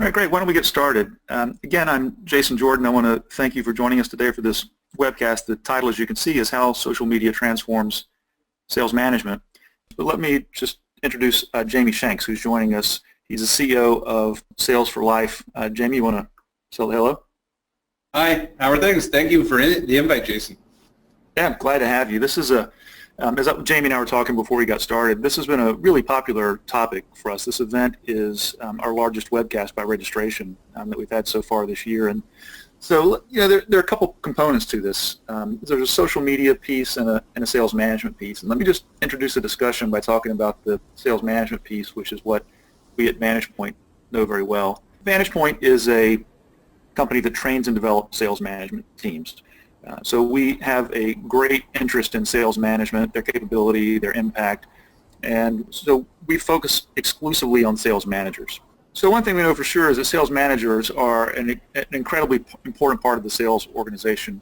All right, great. Why don't we get started? Again, I'm Jason Jordan. I want to thank you for joining us today for this webcast. The title, as you can see, is How Social Media Transforms Sales Management. But let me just introduce Jamie Shanks, who's joining us. He's the CEO of Sales for Life. Jamie, you want to say hello? Hi, how are things? Thank you for the invite, Jason. Yeah, I'm glad to have you. This is as Jamie and I were talking before we got started, this has been a really popular topic for us. This event is our largest webcast by registration that we've had so far this year. And so, there are a couple components to this. There's a social media piece and a sales management piece. And let me just introduce the discussion by talking about the sales management piece, which is what we at Vantage Point know very well. Vantage Point is a company that trains and develops sales management teams. So we have a great interest in sales management, their capability, their impact, and so we focus exclusively on sales managers. So one thing we know for sure is that sales managers are an incredibly important part of the sales organization.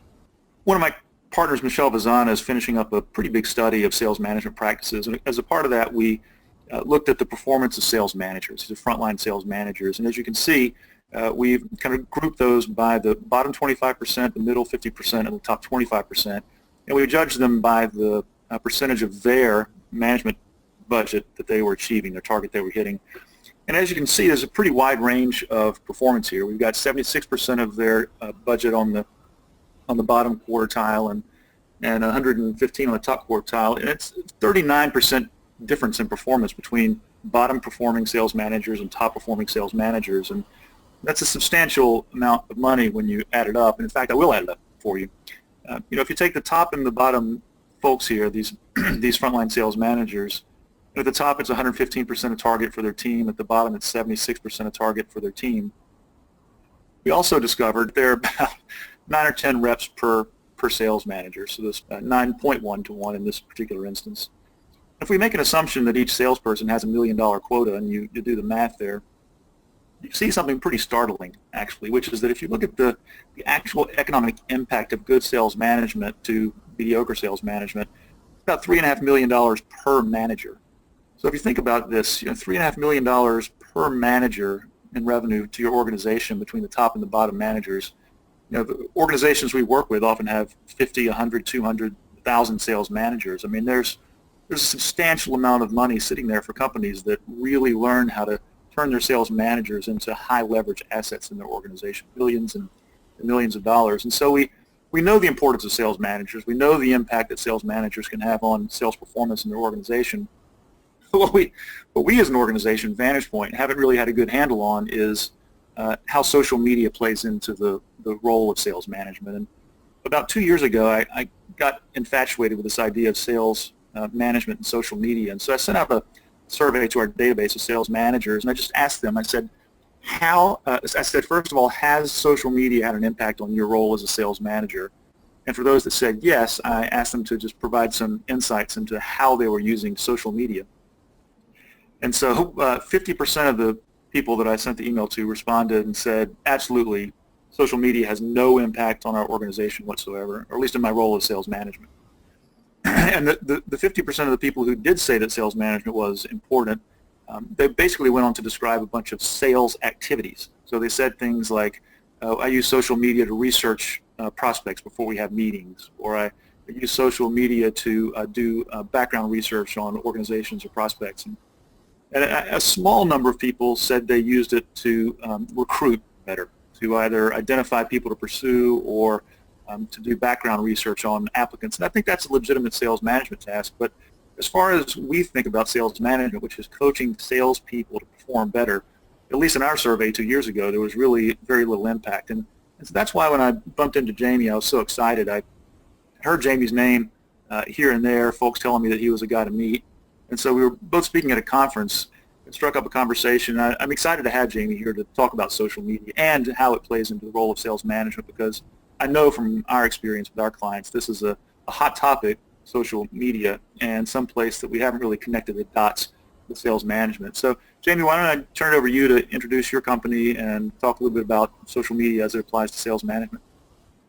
One of my partners, Michelle Vazana, is finishing up a pretty big study of sales management practices, and as a part of that, we looked at the performance of sales managers, the frontline sales managers, and as you can see, we've kind of grouped those by the bottom 25%, the middle 50%, and the top 25%, and we judged them by the percentage of their management budget that they were achieving, their target they were hitting. And as you can see, there's a pretty wide range of performance here. We've got 76% of their budget on the bottom quartile and 115 on the top quartile, and it's 39% difference in performance between bottom performing sales managers and top performing sales managers, and that's a substantial amount of money when you add it up. And in fact, I will add it up for you. If you take the top and the bottom folks here, these frontline sales managers, at the top it's 115% of target for their team. At the bottom it's 76% of target for their team. We also discovered there are about 9 or 10 reps per sales manager, so this 9.1 to 1 in this particular instance. If we make an assumption that each salesperson has $1 million quota and you do the math there, you see something pretty startling, actually, which is that if you look at the actual economic impact of good sales management to mediocre sales management, it's about $3.5 million per manager. So if you think about this, $3.5 million per manager in revenue to your organization between the top and the bottom managers. The organizations we work with often have 50, 100, 200, 1,000 sales managers. I mean, there's a substantial amount of money sitting there for companies that really learn how to turn their sales managers into high leverage assets in their organization, billions and millions of dollars. And so we know the importance of sales managers. We know the impact that sales managers can have on sales performance in their organization. What we as an organization, Vantage Point, haven't really had a good handle on is how social media plays into the role of sales management. And about 2 years ago, I got infatuated with this idea of sales management and social media. And so I sent out a survey to our database of sales managers, and I just asked them, I said, first of all, has social media had an impact on your role as a sales manager? And for those that said yes, I asked them to just provide some insights into how they were using social media. And so 50% of the people that I sent the email to responded and said, absolutely, social media has no impact on our organization whatsoever, or at least in my role as sales management. And the 50% of the people who did say that sales management was important, they basically went on to describe a bunch of sales activities. So they said things like, I use social media to research prospects before we have meetings, or I use social media to do background research on organizations or prospects. And a small number of people said they used it to recruit better, to either identify people to pursue or to do background research on applicants. And I think that's a legitimate sales management task. But as far as we think about sales management, which is coaching salespeople to perform better, at least in our survey 2 years ago, there was really very little impact. And so that's why when I bumped into Jamie, I was so excited. I heard Jamie's name here and there, folks telling me that he was a guy to meet. And so we were both speaking at a conference. It struck up a conversation. I'm excited to have Jamie here to talk about social media and how it plays into the role of sales management, because I know from our experience with our clients, this is a hot topic, social media, and someplace that we haven't really connected the dots with sales management. So, Jamie, why don't I turn it over to you to introduce your company and talk a little bit about social media as it applies to sales management.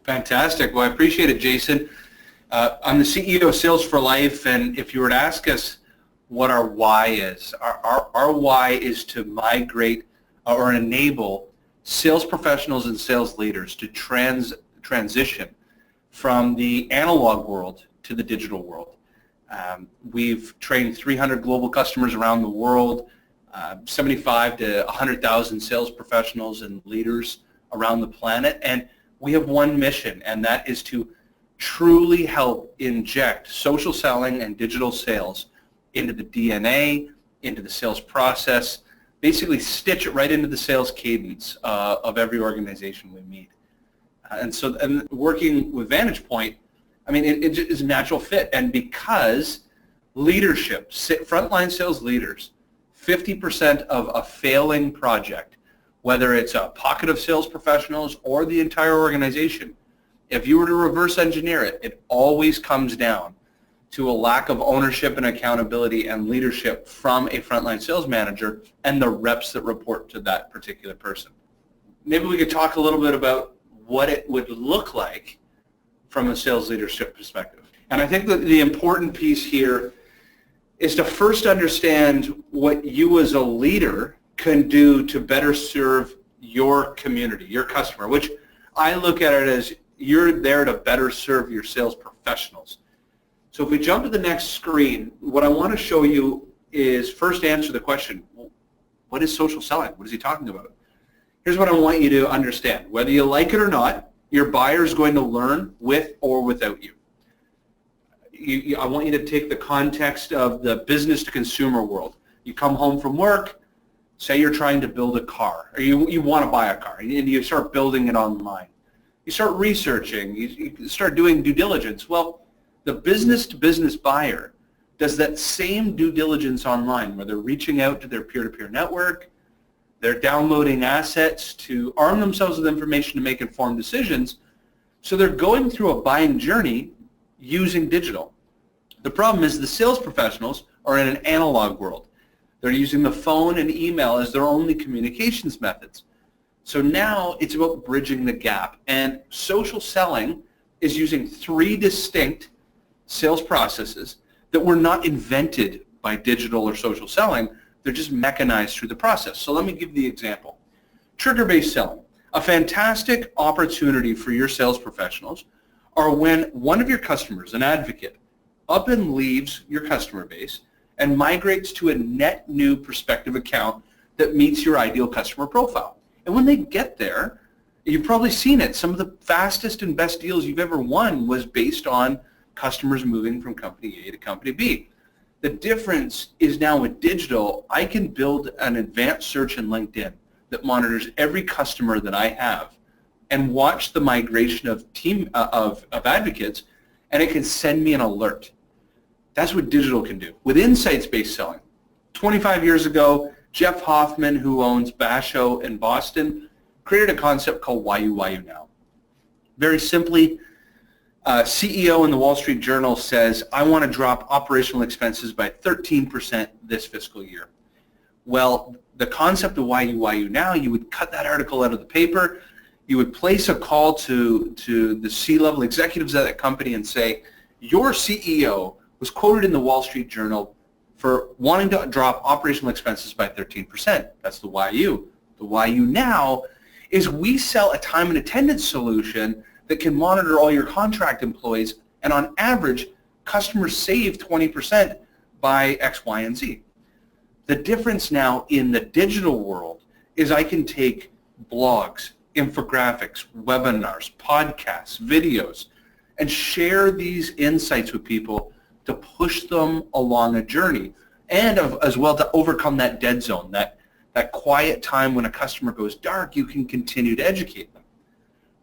Fantastic. Well, I appreciate it, Jason. I'm the CEO of Sales for Life, and if you were to ask us what our why is, our why is to migrate or enable sales professionals and sales leaders to transition from the analog world to the digital world. We've trained 300 global customers around the world, 75 to 100,000 sales professionals and leaders around the planet, and we have one mission, and that is to truly help inject social selling and digital sales into the DNA, into the sales process, basically stitch it right into the sales cadence of every organization we meet. And working with Vantage Point, I mean, it is a natural fit. And because leadership, frontline sales leaders, 50% of a failing project, whether it's a pocket of sales professionals or the entire organization, if you were to reverse engineer it, it always comes down to a lack of ownership and accountability and leadership from a frontline sales manager and the reps that report to that particular person. Maybe we could talk a little bit about what it would look like from a sales leadership perspective. And I think that the important piece here is to first understand what you as a leader can do to better serve your community, your customer, which I look at it as you're there to better serve your sales professionals. So if we jump to the next screen, what I want to show you is first answer the question, what is social selling? What is he talking about? Here's what I want you to understand. Whether you like it or not, your buyer is going to learn with or without you. I want you to take the context of the business to consumer world. You come home from work, say you're trying to build a car, or you want to buy a car, and you start building it online. You start researching, you start doing due diligence. Well, the business-to-business buyer does that same due diligence online, where they're reaching out to their peer-to-peer network, they're downloading assets to arm themselves with information to make informed decisions. So they're going through a buying journey using digital. The problem is the sales professionals are in an analog world. They're using the phone and email as their only communications methods. So now it's about bridging the gap. And social selling is using 3 distinct sales processes that were not invented by digital or social selling. They're just mechanized through the process. So let me give the example. Trigger-based selling. A fantastic opportunity for your sales professionals are when one of your customers, an advocate, up and leaves your customer base and migrates to a net new prospective account that meets your ideal customer profile. And when they get there, you've probably seen it. Some of the fastest and best deals you've ever won was based on customers moving from company A to company B. The difference is now with digital, I can build an advanced search in LinkedIn that monitors every customer that I have and watch the migration of advocates, and it can send me an alert. That's what digital can do. With insights-based selling, 25 years ago, Jeff Hoffman, who owns Basho in Boston, created a concept called Why You Now. Very simply, CEO in the Wall Street Journal says, I want to drop operational expenses by 13% this fiscal year. Well, the concept of Why You Now, you would cut that article out of the paper, you would place a call to the C-level executives at that company and say, your CEO was quoted in the Wall Street Journal for wanting to drop operational expenses by 13%. That's the Why You. The Why You Now is we sell a time and attendance solution that can monitor all your contract employees, and on average, customers save 20% by X, Y, and Z. The difference now in the digital world is I can take blogs, infographics, webinars, podcasts, videos, and share these insights with people to push them along a journey, and as well to overcome that dead zone, that quiet time when a customer goes dark, you can continue to educate them.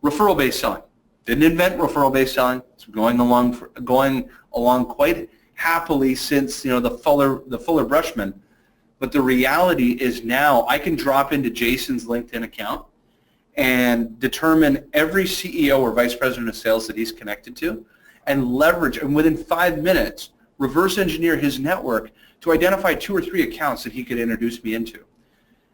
Referral-based selling. Didn't invent referral-based selling. It's going along quite happily since the Fuller Brushman. But the reality is now I can drop into Jason's LinkedIn account and determine every CEO or vice president of sales that he's connected to, and leverage, and within 5 minutes, reverse engineer his network to identify 2 or 3 accounts that he could introduce me into.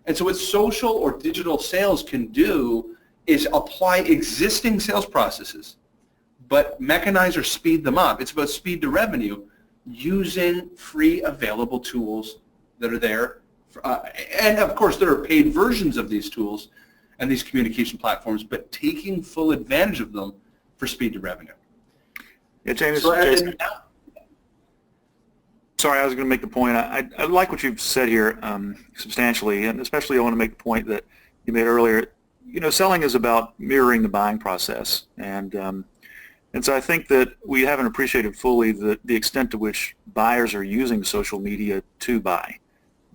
And so what social or digital sales can do is apply existing sales processes, but mechanize or speed them up. It's about speed to revenue using free available tools that are there And of course, there are paid versions of these tools and these communication platforms, but taking full advantage of them for speed to revenue. Yeah, James, So, Jason, sorry, I was going to make the point. I like what you've said here substantially, and especially I want to make the point that you made earlier. You know, selling is about mirroring the buying process, and so I think that we haven't appreciated fully the extent to which buyers are using social media to buy.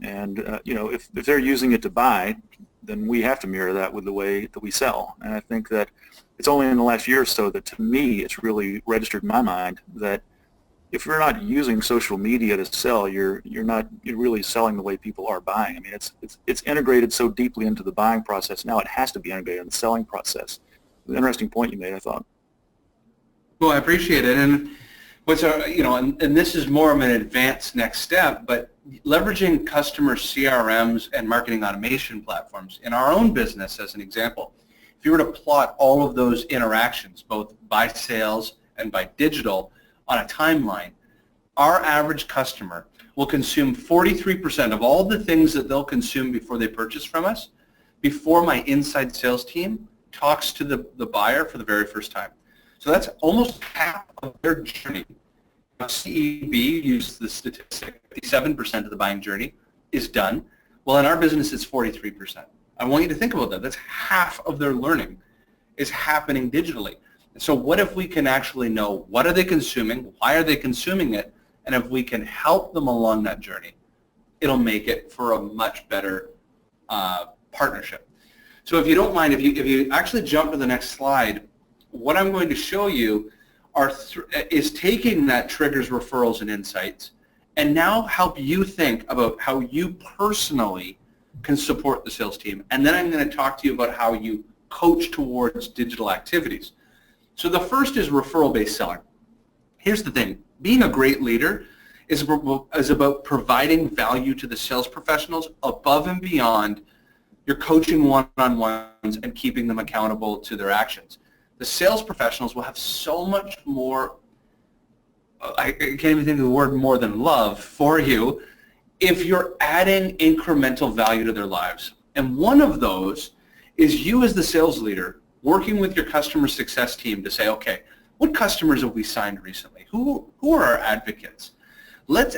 And you know, if they're using it to buy, then we have to mirror that with the way that we sell. And I think that it's only in the last year or so that, to me, it's really registered in my mind that if you're not using social media to sell, you're really selling the way people are buying. I mean, it's integrated so deeply into the buying process. Now it has to be integrated in the selling process. An interesting point you made, I thought. Well, I appreciate it. And what's you know, and this is more of an advanced next step, but leveraging customer CRMs and marketing automation platforms in our own business, as an example, if you were to plot all of those interactions, both by sales and by digital, on a timeline, our average customer will consume 43% of all the things that they'll consume before they purchase from us, before my inside sales team talks to the buyer for the very first time. So that's almost half of their journey. CEB used the statistic, 57% of the buying journey is done. Well, in our business, it's 43%. I want you to think about that. That's half of their learning is happening digitally. So what if we can actually know what are they consuming, why are they consuming it, and if we can help them along that journey, it'll make it for a much better partnership. So if you don't mind, if you actually jump to the next slide, what I'm going to show you is taking that triggers, referrals, and insights, and now help you think about how you personally can support the sales team. And then I'm going to talk to you about how you coach towards digital activities. So the first is referral-based selling. Here's the thing. Being a great leader is about providing value to the sales professionals above and beyond your coaching one-on-ones and keeping them accountable to their actions. The sales professionals will have so much more, I can't even think of the word more than love for you, if you're adding incremental value to their lives. And one of those is you as the sales leader working with your customer success team to say, okay, what customers have we signed recently? Who are our advocates? Let's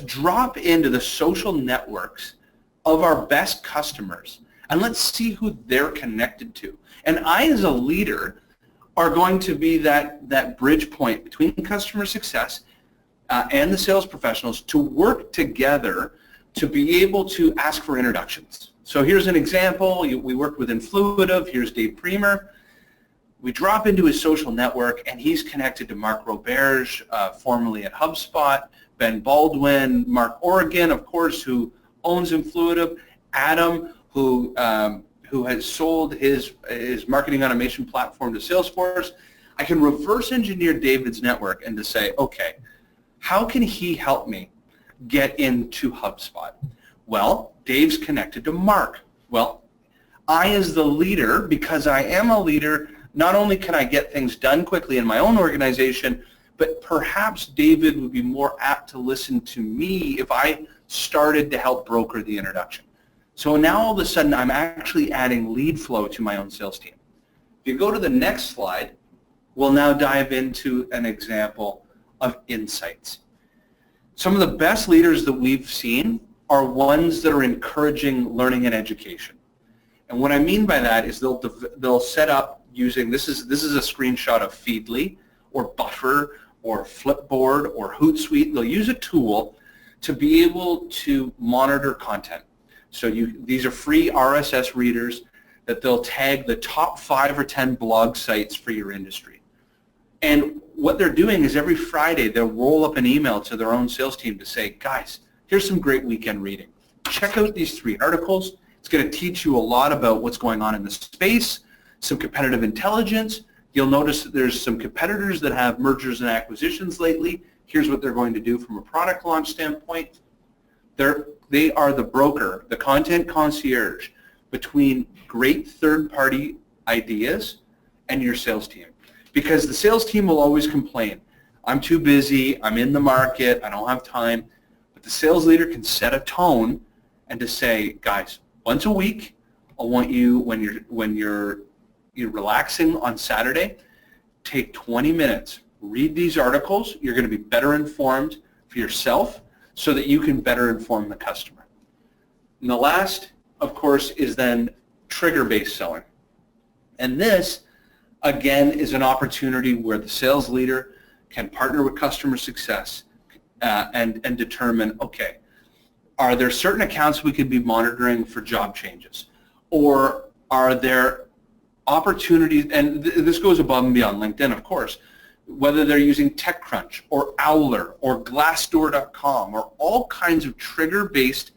drop into the social networks of our best customers and let's see who they're connected to. And I, as a leader, are going to be that bridge point between customer success and the sales professionals to work together to be able to ask for introductions. So here's an example. We worked with Influitive. Here's Dave Premer. We drop into his social network, and he's connected to Mark Roberge, formerly at HubSpot, Ben Baldwin, Mark Oregon, of course, who owns Influitive, Adam, who has sold his marketing automation platform to Salesforce. I can reverse engineer David's network and to say, okay, how can he help me get into HubSpot? Well, Dave's connected to Mark. Well, I, as the leader, because I am a leader, not only can I get things done quickly in my own organization, but perhaps David would be more apt to listen to me if I started to help broker the introduction. So now all of a sudden I'm actually adding lead flow to my own sales team. If you go to the next slide, we'll now dive into an example of insights. Some of the best leaders that we've seen are ones that are encouraging learning and education. And what I mean by that is they'll set up using, this is a screenshot of Feedly or Buffer or Flipboard or Hootsuite. They'll use a tool to be able to monitor content. So these are free RSS readers that they'll tag the top 5 or 10 blog sites for your industry. And what they're doing is every Friday they'll roll up an email to their own sales team to say, guys, here's some great weekend reading. Check out these 3 articles. It's going to teach you a lot about what's going on in the space, some competitive intelligence. You'll notice that there's some competitors that have mergers and acquisitions lately. Here's what they're going to do from a product launch standpoint. They are the broker, the content concierge between great third-party ideas and your sales team. Because the sales team will always complain, I'm too busy, I'm in the market, I don't have time. But the sales leader can set a tone and to say, guys, once a week, I want you, when you're relaxing on Saturday, take 20 minutes, read these articles. You're going to be better informed for yourself so that you can better inform the customer. And the last, of course, is then trigger-based selling. And this, again, is an opportunity where the sales leader can partner with customer success and determine, okay, are there certain accounts we could be monitoring for job changes? Or are there opportunities, and this goes above and beyond LinkedIn, of course, whether they're using TechCrunch or Owler or Glassdoor.com or all kinds of trigger-based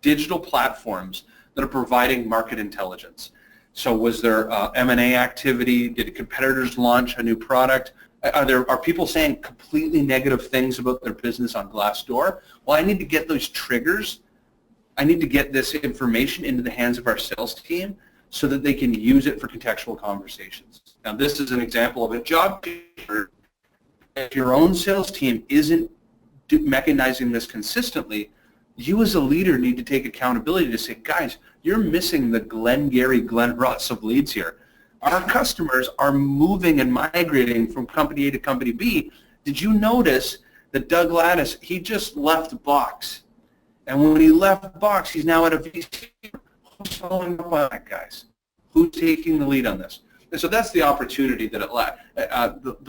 digital platforms that are providing market intelligence. So was there M&A activity? Did competitors launch a new product? Are people saying completely negative things about their business on Glassdoor? Well, I need to get those triggers. I need to get this information into the hands of our sales team so that they can use it for contextual conversations. Now, this is an example of a job changer. If your own sales team isn't mechanizing this consistently, you as a leader need to take accountability to say, guys, you're missing the Glenn Gary, Glenn Russ of leads here. Our customers are moving and migrating from company A to company B. Did you notice that Doug Lattice, he just left Box? And when he left Box, he's now at a VC. Who's following up on that, guys? Who's taking the lead on this? And so that's the opportunity that it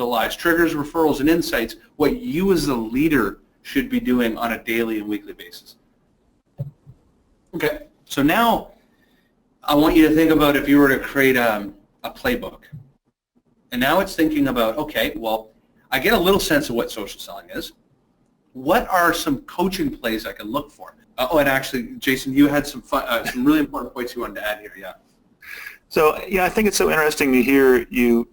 lies. Triggers, referrals, and insights, what you as a leader should be doing on a daily and weekly basis. Okay, so now I want you to think about if you were to create a playbook. And now it's thinking about, okay, well, I get a little sense of what social selling is. What are some coaching plays I can look for? Oh, and actually, Jason, you had some really important points you wanted to add here, yeah. So, yeah, I think it's so interesting to hear you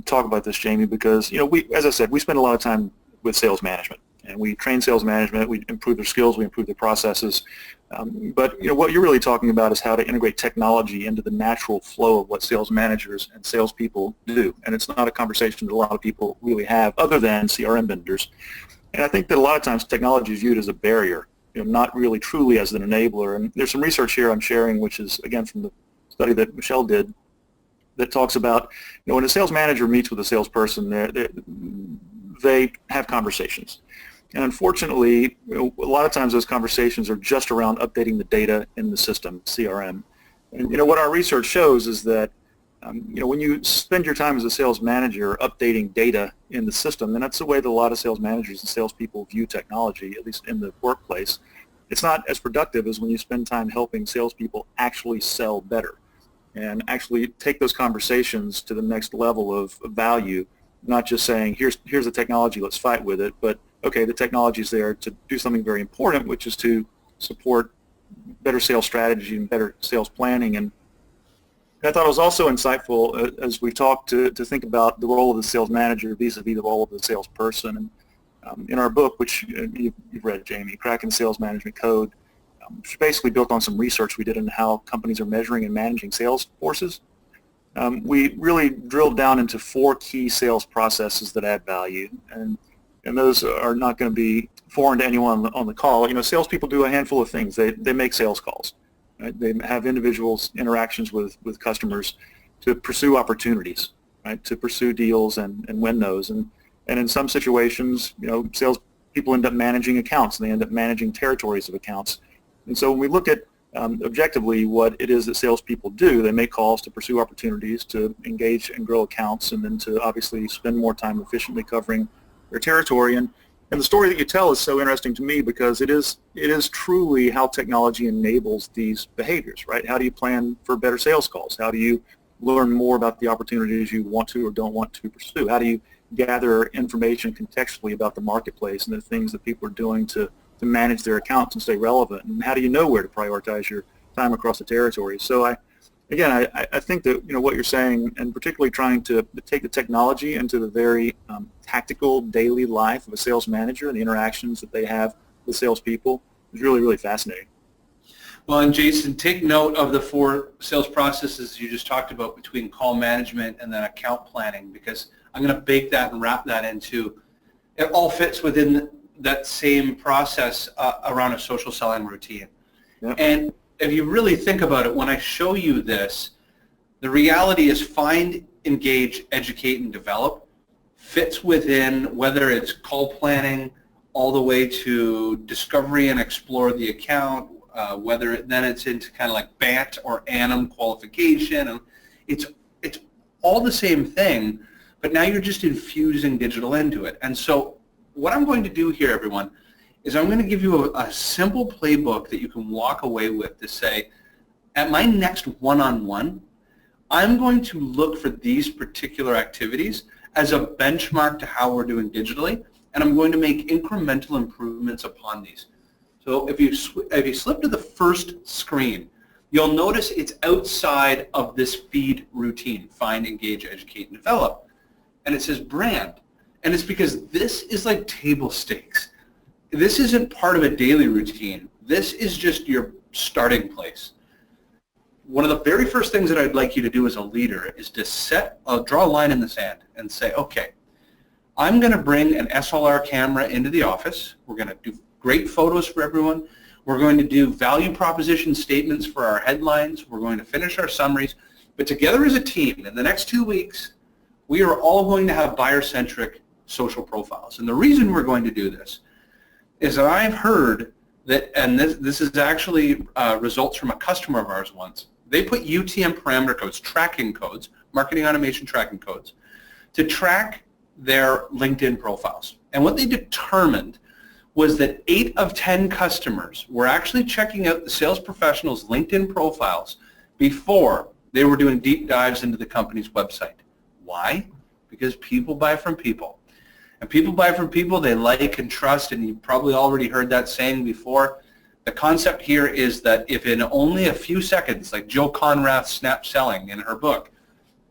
talk about this, Jamie, because, as I said, we spend a lot of time with sales management. And we train sales management, we improve their skills, we improve their processes. But what you're really talking about is how to integrate technology into the natural flow of what sales managers and salespeople do. And it's not a conversation that a lot of people really have other than CRM vendors. And I think that a lot of times technology is viewed as a barrier, not really truly as an enabler. And there's some research here I'm sharing, which is, again, from the study that Michelle did, that talks about, when a sales manager meets with a salesperson, they have conversations. And unfortunately, a lot of times those conversations are just around updating the data in the system, CRM. And what our research shows is that when you spend your time as a sales manager updating data in the system, and that's the way that a lot of sales managers and salespeople view technology, at least in the workplace, it's not as productive as when you spend time helping salespeople actually sell better and actually take those conversations to the next level of value, not just saying, here's the technology, let's fight with it, but okay, the technology is there to do something very important, which is to support better sales strategy and better sales planning. And I thought it was also insightful as we've talked to think about the role of the sales manager vis-a-vis the role of the salesperson. And in our book, which you've read, Jamie, Cracking the Sales Management Code, which is basically built on some research we did into how companies are measuring and managing sales forces. We really drilled down into 4 key sales processes that add value. And those are not going to be foreign to anyone on the call. Salespeople do a handful of things. They make sales calls. Right? They have individuals interactions with customers to pursue opportunities, right? To pursue deals and win those. And in some situations, salespeople end up managing accounts, and they end up managing territories of accounts. And so when we look at objectively what it is that salespeople do, they make calls to pursue opportunities, to engage and grow accounts, and then to obviously spend more time efficiently covering their territory. And the story that you tell is so interesting to me because it is truly how technology enables these behaviors, right? How do you plan for better sales calls? How do you learn more about the opportunities you want to or don't want to pursue? How do you gather information contextually about the marketplace and the things that people are doing to manage their accounts and stay relevant? And how do you know where to prioritize your time across the territory? So I think that what you're saying, and particularly trying to take the technology into the very tactical daily life of a sales manager and the interactions that they have with salespeople is really, really fascinating. Well, and Jason, take note of the 4 sales processes you just talked about between call management and then account planning, because I'm going to bake that and wrap that into, it all fits within that same process around a social selling routine. Yep. And if you really think about it, when I show you this, the reality is find, engage, educate, and develop fits within whether it's call planning all the way to discovery and explore the account, whether then it's into kind of like BANT or ANAM qualification. And it's all the same thing, but now you're just infusing digital into it. And so what I'm going to do here, everyone, is I'm going to give you a simple playbook that you can walk away with to say, at my next one-on-one, I'm going to look for these particular activities as a benchmark to how we're doing digitally, and I'm going to make incremental improvements upon these. So if you slip to the first screen, you'll notice it's outside of this feed routine, find, engage, educate, and develop. And it says brand. And it's because this is like table stakes. This isn't part of a daily routine. This is just your starting place. One of the very first things that I'd like you to do as a leader is to draw a line in the sand and say, okay, I'm going to bring an SLR camera into the office. We're going to do great photos for everyone. We're going to do value proposition statements for our headlines. We're going to finish our summaries. But together as a team, in the next 2 weeks, we are all going to have buyer-centric social profiles. And the reason we're going to do this is that I've heard that, and this is actually results from a customer of ours once. They put UTM parameter codes, tracking codes, marketing automation tracking codes, to track their LinkedIn profiles. And what they determined was that 8 of 10 customers were actually checking out the sales professionals' LinkedIn profiles before they were doing deep dives into the company's website. Why? Because people buy from people. And people buy from people they like and trust, and you've probably already heard that saying before. The concept here is that if in only a few seconds, like Jill Conrath's Snap Selling in her book,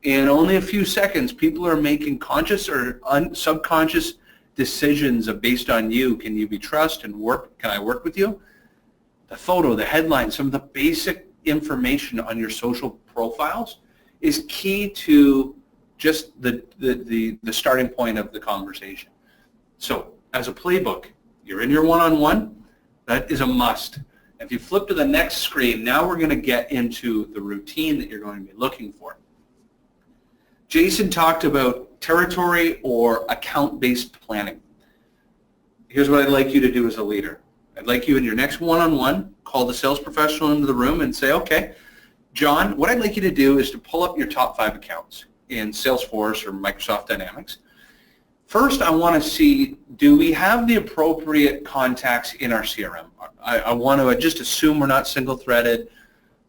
in only a few seconds, people are making conscious or subconscious decisions based on you. Can you be trusted and work? Can I work with you? The photo, the headline, some of the basic information on your social profiles is key to just the starting point of the conversation. So as a playbook, you're in your one-on-one. That is a must. If you flip to the next screen, now we're going to get into the routine that you're going to be looking for. Jason talked about territory or account-based planning. Here's what I'd like you to do as a leader. I'd like you in your next one-on-one, call the sales professional into the room and say, okay, John, what I'd like you to do is to pull up your top 5 accounts in Salesforce or Microsoft Dynamics. First, I want to see, do we have the appropriate contacts in our CRM? I want to just assume we're not single-threaded.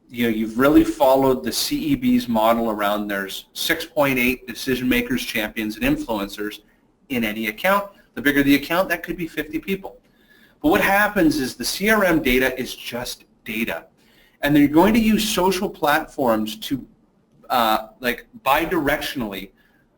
You know, you've really followed the CEB's model around there's 6.8 decision makers, champions, and influencers in any account. The bigger the account, that could be 50 people. But what happens is the CRM data is just data. And they're going to use social platforms to like bidirectionally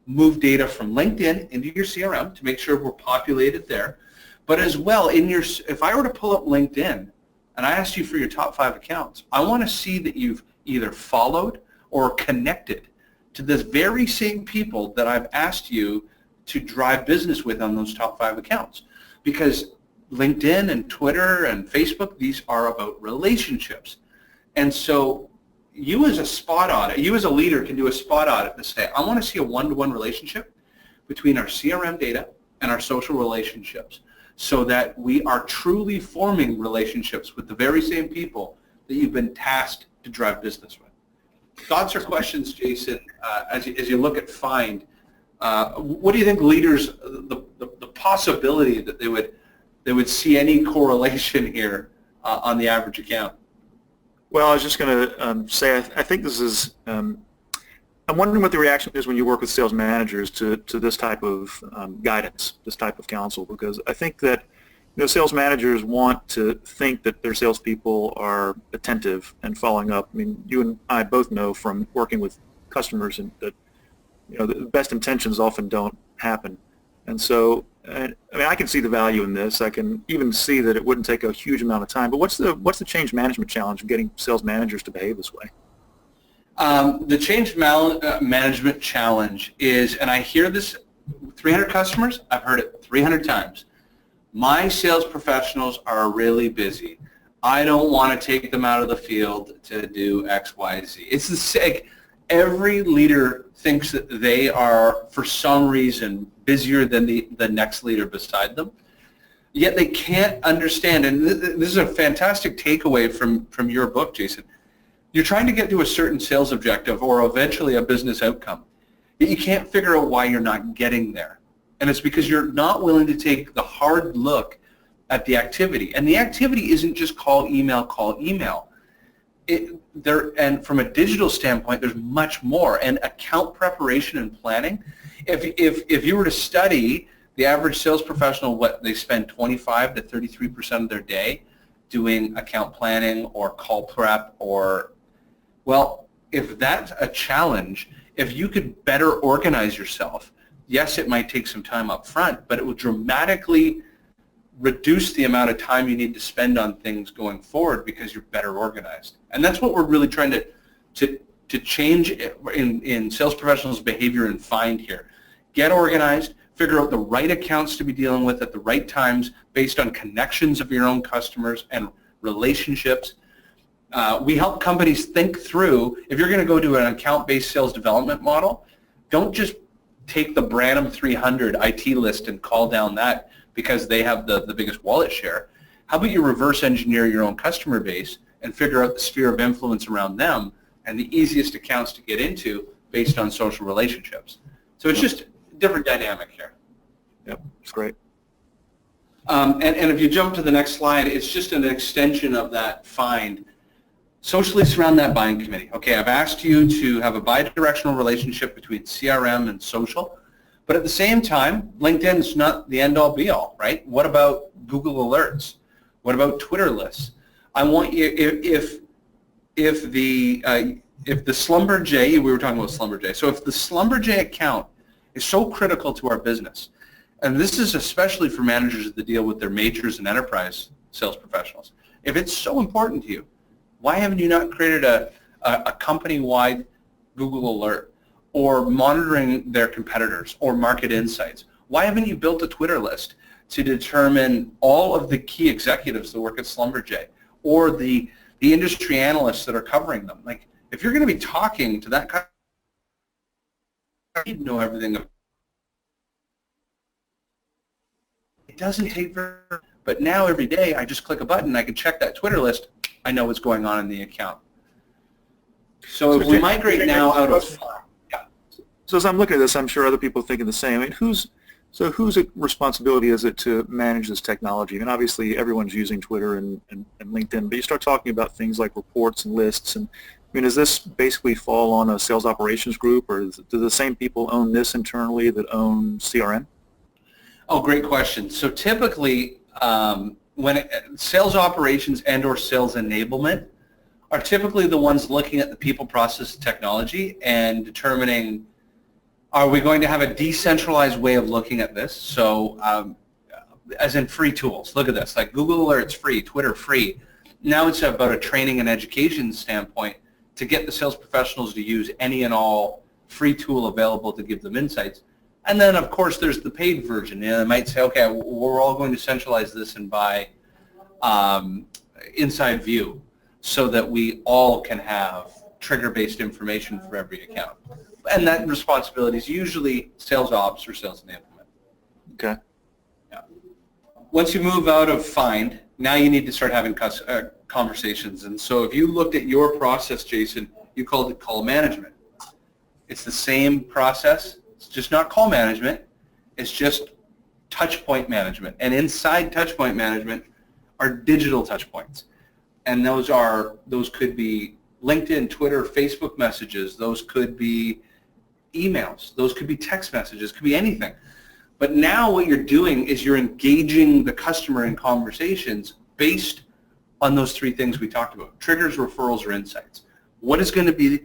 move data from LinkedIn into your CRM to make sure we're populated there. But as well, if I were to pull up LinkedIn and I asked you for your top 5 accounts, I want to see that you've either followed or connected to the very same people that I've asked you to drive business with on those top 5 accounts. Because LinkedIn and Twitter and Facebook, these are about relationships. And so you as a spot audit, you as a leader can do a spot audit to say, I want to see a one-to-one relationship between our CRM data and our social relationships so that we are truly forming relationships with the very same people that you've been tasked to drive business with. Thoughts or questions, Jason, as you look at Find? What do you think leaders, the possibility that they would see any correlation here on the average account? Well, I was just going to say I think this is, I'm wondering what the reaction is when you work with sales managers to this type of guidance, this type of counsel, because I think that sales managers want to think that their salespeople are attentive and following up. I mean, you and I both know from working with customers that the best intentions often don't happen. And so, I mean, I can see the value in this. I can even see that it wouldn't take a huge amount of time. But what's the change management challenge of getting sales managers to behave this way? The change management challenge is, and I hear this, 300 customers, I've heard it 300 times. My sales professionals are really busy. I don't want to take them out of the field to do X, Y, Z. It's the same. Every leader thinks that they are, for some reason, busier than the next leader beside them. Yet they can't understand, and this is a fantastic takeaway from your book, Jason. You're trying to get to a certain sales objective or eventually a business outcome. Yet you can't figure out why you're not getting there. And it's because you're not willing to take the hard look at the activity. And the activity isn't just call, email, call, email. And from a digital standpoint, there's much more. And account preparation and planning, if you were to study the average sales professional, what they spend 25 to 33% of their day doing account planning or call prep or, well, if that's a challenge, if you could better organize yourself, yes, it might take some time up front, but it will dramatically reduce the amount of time you need to spend on things going forward because you're better organized. And that's what we're really trying to change in sales professionals' behavior and find here. Get organized, figure out the right accounts to be dealing with at the right times based on connections of your own customers and relationships. We help companies think through, if you're going to go to an account-based sales development model, don't just take the Branham 300 IT list and call down that because they have the biggest wallet share. How about you reverse engineer your own customer base and figure out the sphere of influence around them and the easiest accounts to get into based on social relationships. So it's just a different dynamic here. Yep, it's great. And if you jump to the next slide, it's just an extension of that find. Socially surround that buying committee. Okay, I've asked you to have a bi-directional relationship between CRM and social, but at the same time, LinkedIn is not the end-all be-all, right? What about Google Alerts? What about Twitter lists? I want you, if the Slumberjay, we were talking about Slumberjay, so if the Slumberjay account is so critical to our business, and this is especially for managers that deal with their majors and enterprise sales professionals, if it's so important to you, why haven't you not created a company-wide Google Alert or monitoring their competitors or market insights? Why haven't you built a Twitter list to determine all of the key executives that work at Slumberjay or the industry analysts that are covering them? Like, if you're going to be talking to that customer, you need to know everything. It doesn't take very, but now every day I just click a button, I can check that Twitter list, I know what's going on in the account. So if we migrate now out of, yeah. So as I'm looking at this, I'm sure other people are thinking the same. I mean, whose responsibility is it to manage this technology? I mean, obviously everyone's using Twitter and LinkedIn, but you start talking about things like reports and lists, and I mean, does this basically fall on a sales operations group, or do the same people own this internally that own CRM? Oh, great question. So typically, when sales operations and or sales enablement are typically the ones looking at the people, process, technology and determining, are we going to have a decentralized way of looking at this? So as in free tools. Look at this, like Google Alerts free, Twitter free. Now it's about a training and education standpoint to get the sales professionals to use any and all free tool available to give them insights. And then, of course, there's the paid version. You know, they might say, okay, we're all going to centralize this and buy inside view so that we all can have trigger-based information for every account. And that responsibility is usually sales ops or sales enablement. Okay. Yeah. Once you move out of find, now you need to start having conversations. And so if you looked at your process, Jason, you called it call management. It's the same process. It's just not call management. It's just touch point management. And inside touch point management are digital touch points. And those could be LinkedIn, Twitter, Facebook messages. Those could be emails. Those could be text messages. Could be anything. But now what you're doing is you're engaging the customer in conversations based on those three things we talked about: triggers, referrals, or insights. What is going to be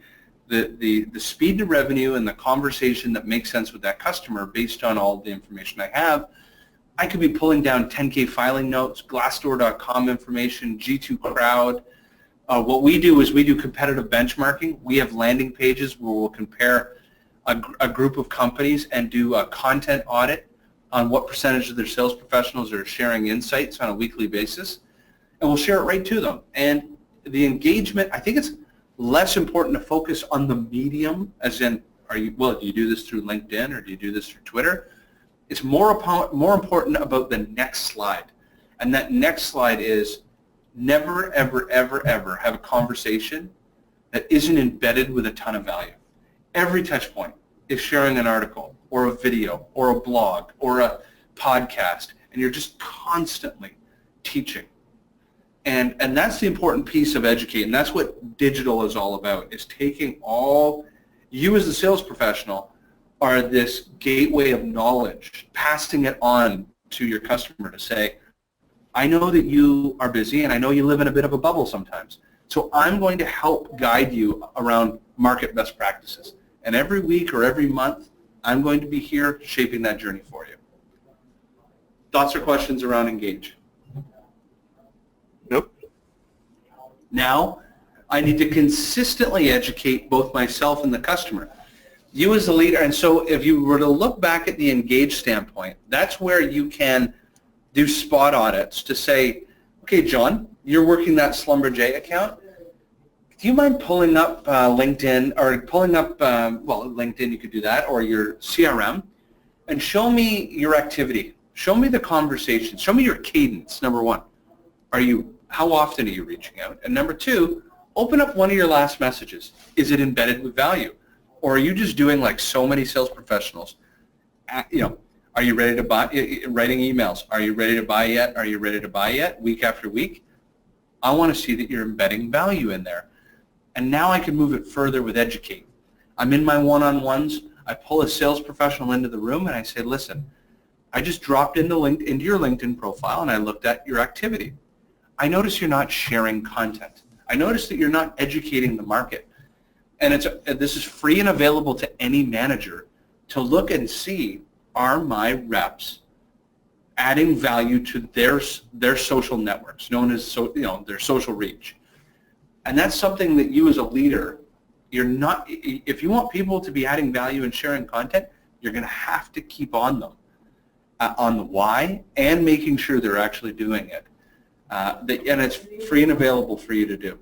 the speed to revenue and the conversation that makes sense with that customer based on all the information I have? I could be pulling down 10K filing notes, Glassdoor.com information, G2 Crowd. What we do is we do competitive benchmarking. We have landing pages where we'll compare a group of companies and do a content audit on what percentage of their sales professionals are sharing insights on a weekly basis, and we'll share it right to them. And the engagement, I think it's less important to focus on the medium, as in, do you do this through LinkedIn or do you do this through Twitter? It's more important about the next slide. And that next slide is never, ever, ever, ever have a conversation that isn't embedded with a ton of value. Every touch point is sharing an article or a video or a blog or a podcast, and you're just constantly teaching. And that's the important piece of educating. That's what digital is all about, is taking you as a sales professional are this gateway of knowledge, passing it on to your customer to say, I know that you are busy and I know you live in a bit of a bubble sometimes. So I'm going to help guide you around market best practices. And every week or every month, I'm going to be here shaping that journey for you. Thoughts or questions around Engage? Nope. Now, I need to consistently educate both myself and the customer. You as the leader, and so if you were to look back at the Engage standpoint, that's where you can do spot audits to say, okay, John, you're working that Schlumberger account. Do you mind pulling up LinkedIn, or pulling up, LinkedIn, you could do that, or your CRM, and show me your activity. Show me the conversation. Show me your cadence, number one. How often are you reaching out? And number two, open up one of your last messages. Is it embedded with value? Or are you just doing like so many sales professionals? Are you ready to buy, writing emails? Are you ready to buy yet? Are you ready to buy yet? Week after week. I want to see that you're embedding value in there. And now I can move it further with educate. I'm in my one-on-ones. I pull a sales professional into the room and I say, listen, I just dropped into your LinkedIn profile and I looked at your activity. I notice you're not sharing content. I notice that you're not educating the market. And this is free and available to any manager to look and see, are my reps adding value to their social networks, known as their social reach. And that's something that you as a leader, if you want people to be adding value and sharing content, you're going to have to keep on them, on the why, and making sure they're actually doing it. And it's free and available for you to do.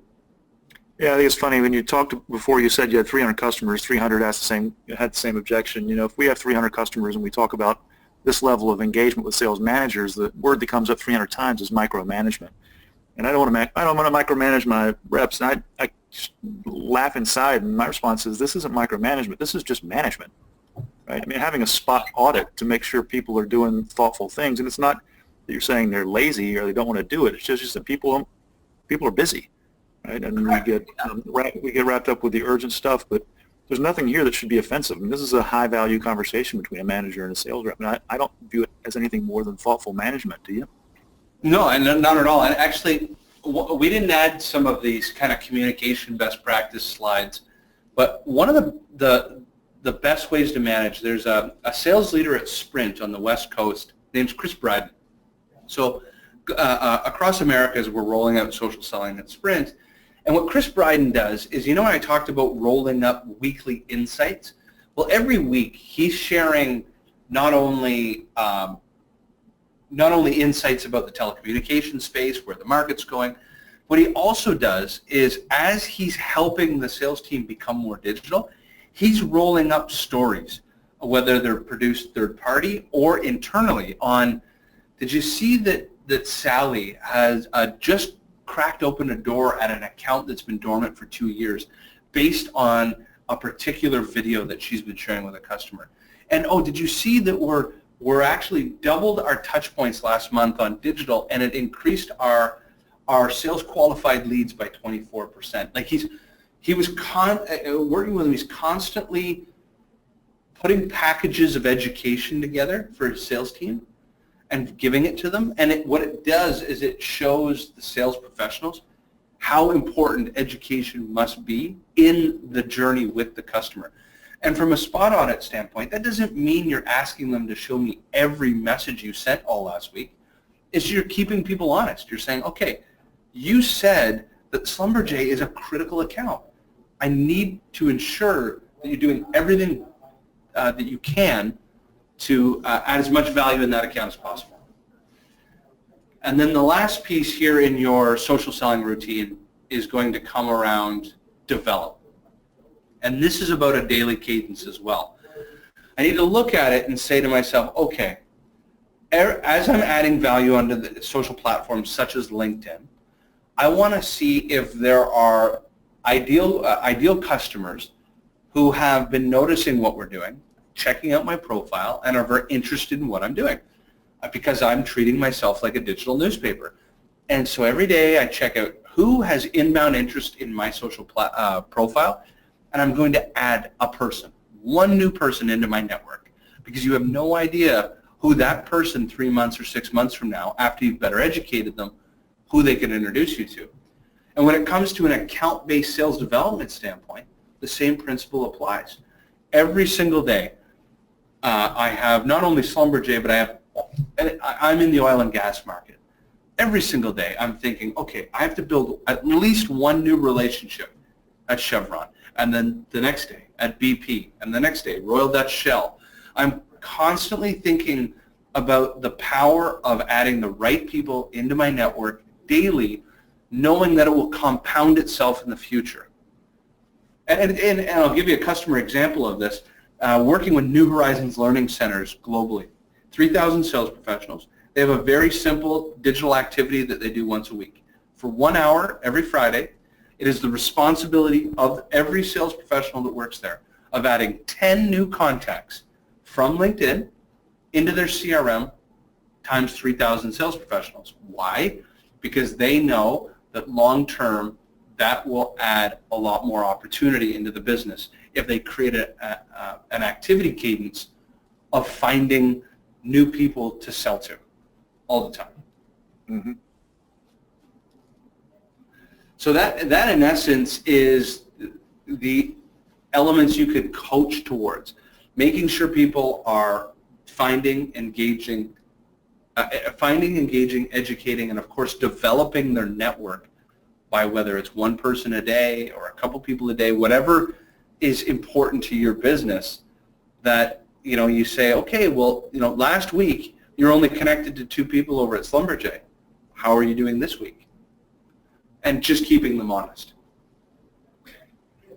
Yeah, I think it's funny when you talked before. You said you had 300 customers. 300 had the same objection. If we have 300 customers and we talk about this level of engagement with sales managers, the word that comes up 300 times is micromanagement. And I don't want to micromanage my reps. And I just laugh inside, and my response is, this isn't micromanagement. This is just management, right? I mean, having a spot audit to make sure people are doing thoughtful things, and it's not that you're saying they're lazy or they don't want to do it. It's just that people are busy. Right? And we get wrapped up with the urgent stuff, but there's nothing here that should be offensive. I mean, this is a high-value conversation between a manager and a sales rep, and I don't view it as anything more than thoughtful management. Do you? No, and not at all. And actually, we didn't add some of these kind of communication best practice slides, but one of the best ways to manage, there's a sales leader at Sprint on the West Coast, named Chris Bryden. So across America, as we're rolling out social selling at Sprint, and what Chris Bryden does is, I talked about rolling up weekly insights. Well, every week he's sharing not only insights about the telecommunications space, where the market's going, what he also does is, as he's helping the sales team become more digital, he's rolling up stories, whether they're produced third party or internally on, did you see that Sally has just cracked open a door at an account that's been dormant for 2 years based on a particular video that she's been sharing with a customer. And did you see that we're actually doubled our touch points last month on digital, and it increased our sales qualified leads by 24%. Like he was working with him, he's constantly putting packages of education together for his sales team and giving it to them, and what it does is it shows the sales professionals how important education must be in the journey with the customer. And from a spot audit standpoint, that doesn't mean you're asking them to show me every message you sent all last week. It's you're keeping people honest. You're saying, okay, you said that Schlumberger is a critical account. I need to ensure that you're doing everything that you can to add as much value in that account as possible. And then the last piece here in your social selling routine is going to come around develop. And this is about a daily cadence as well. I need to look at it and say to myself, okay, as I'm adding value onto the social platforms such as LinkedIn, I want to see if there are ideal customers who have been noticing what we're doing, checking out my profile, and are very interested in what I'm doing because I'm treating myself like a digital newspaper. And so every day I check out who has inbound interest in my social profile, and I'm going to add a person, one new person into my network, because you have no idea who that person 3 months or 6 months from now, after you've better educated them, who they can introduce you to. And when it comes to an account-based sales development standpoint, the same principle applies. Every single day, I have not only Schlumberger, but I'm in the oil and gas market. Every single day, I'm thinking, okay, I have to build at least one new relationship at Chevron, and then the next day at BP, and the next day, Royal Dutch Shell. I'm constantly thinking about the power of adding the right people into my network daily, knowing that it will compound itself in the future. And I'll give you a customer example of this. Working with New Horizons Learning Centers globally, 3,000 sales professionals. They have a very simple digital activity that they do once a week. For 1 hour every Friday, it is the responsibility of every sales professional that works there of adding 10 new contacts from LinkedIn into their CRM times 3,000 sales professionals. Why? Because they know that long-term that will add a lot more opportunity into the business if they create an activity cadence of finding new people to sell to all the time. Mm-hmm. So that in essence is the elements you could coach towards, making sure people are finding, engaging, educating, and of course developing their network by whether it's one person a day or a couple people a day, whatever is important to your business. That you say, okay, well, last week you're only connected to 2 people over at Schlumberger. How are you doing this week? And just keeping them honest.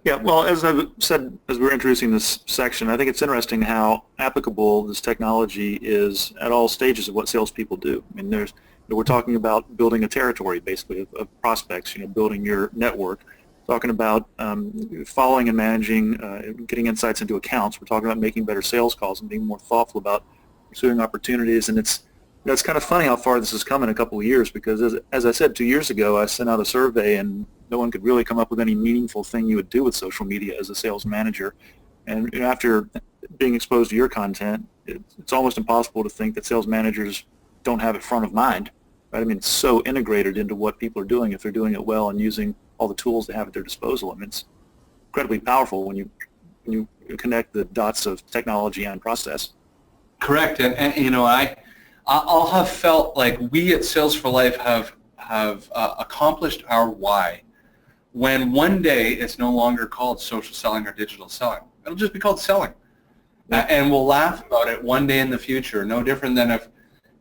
Yeah, well, as I've said, as we're introducing this section, I think it's interesting how applicable this technology is at all stages of what salespeople do. I mean, we're talking about building a territory, basically, of prospects, building your network, talking about following and managing, getting insights into accounts. We're talking about making better sales calls and being more thoughtful about pursuing opportunities. And it's kind of funny how far this has come in a couple of years, because as I said 2 years ago, I sent out a survey and no one could really come up with any meaningful thing you would do with social media as a sales manager. And after being exposed to your content, it's almost impossible to think that sales managers don't have it front of mind. Right? I mean, it's so integrated into what people are doing if they're doing it well and using all the tools they have at their disposal. I mean, it's incredibly powerful when you connect the dots of technology and process. Correct, and I'll have felt like we at Sales for Life have accomplished our why when one day it's no longer called social selling or digital selling. It'll just be called selling. And we'll laugh about it one day in the future, no different than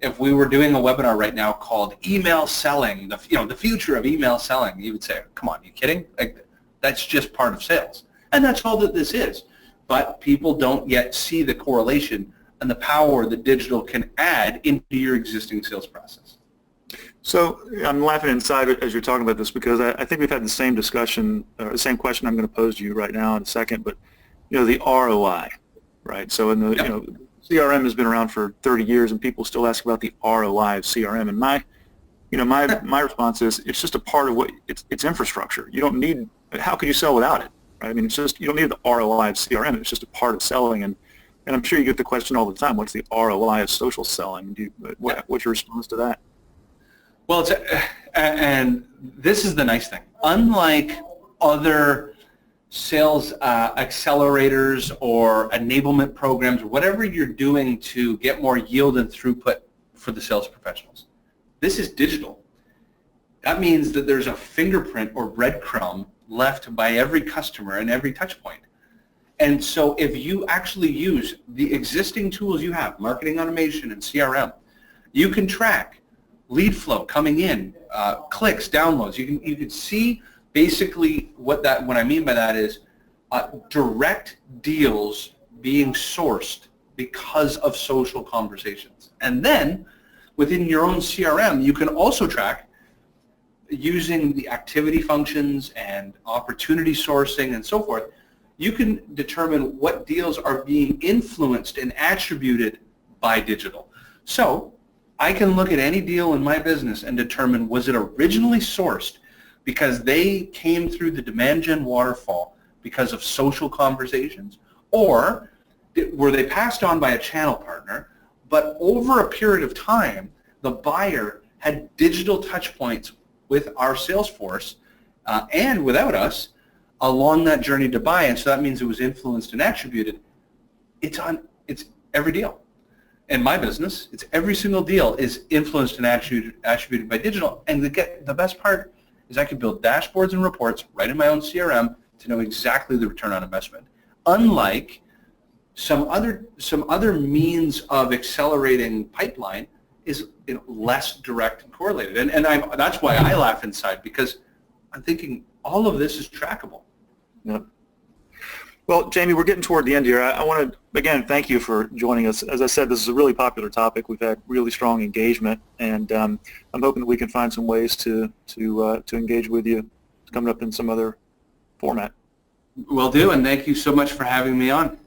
if we were doing a webinar right now called email selling, the future of email selling. You would say, come on, are you kidding? Like, that's just part of sales. And that's all that this is. But people don't yet see the correlation and the power that digital can add into your existing sales process. So I'm laughing inside as you're talking about this, because I think we've had the same discussion, or the same question I'm going to pose to you right now in a second, but the ROI, right? So in the CRM has been around for 30 years and people still ask about the ROI of CRM, and my response is it's just a part of what it's infrastructure. You don't need, how could you sell without it, right? I mean, it's just, you don't need the ROI of CRM. It's just a part of selling. And I'm sure you get the question all the time, what's the ROI of social selling? What's your response to that? Well, and this is the nice thing. Unlike other sales accelerators or enablement programs, or whatever you're doing to get more yield and throughput for the sales professionals, this is digital. That means that there's a fingerprint or breadcrumb left by every customer and every touch point. And so if you actually use the existing tools you have, marketing automation and CRM, you can track lead flow coming in, clicks, downloads. You can see basically what I mean by that is direct deals being sourced because of social conversations. And then within your own CRM, you can also track using the activity functions and opportunity sourcing and so forth. You can determine what deals are being influenced and attributed by digital. So I can look at any deal in my business and determine, was it originally sourced because they came through the demand gen waterfall because of social conversations, or were they passed on by a channel partner, but over a period of time, the buyer had digital touch points with our sales force and without us along that journey to buy, and so that means it was influenced and attributed. It's every deal. In my business, it's every single deal is influenced and attributed by digital, and the best part is I can build dashboards and reports right in my own CRM to know exactly the return on investment. Unlike some other means of accelerating pipeline is less direct and correlated, and that's why I laugh inside, because I'm thinking all of this is trackable. Yep. Well, Jamie, we're getting toward the end here. I want to, again, thank you for joining us. As I said, this is a really popular topic. We've had really strong engagement, and I'm hoping that we can find some ways to engage with you coming up in some other format. Will do, and thank you so much for having me on.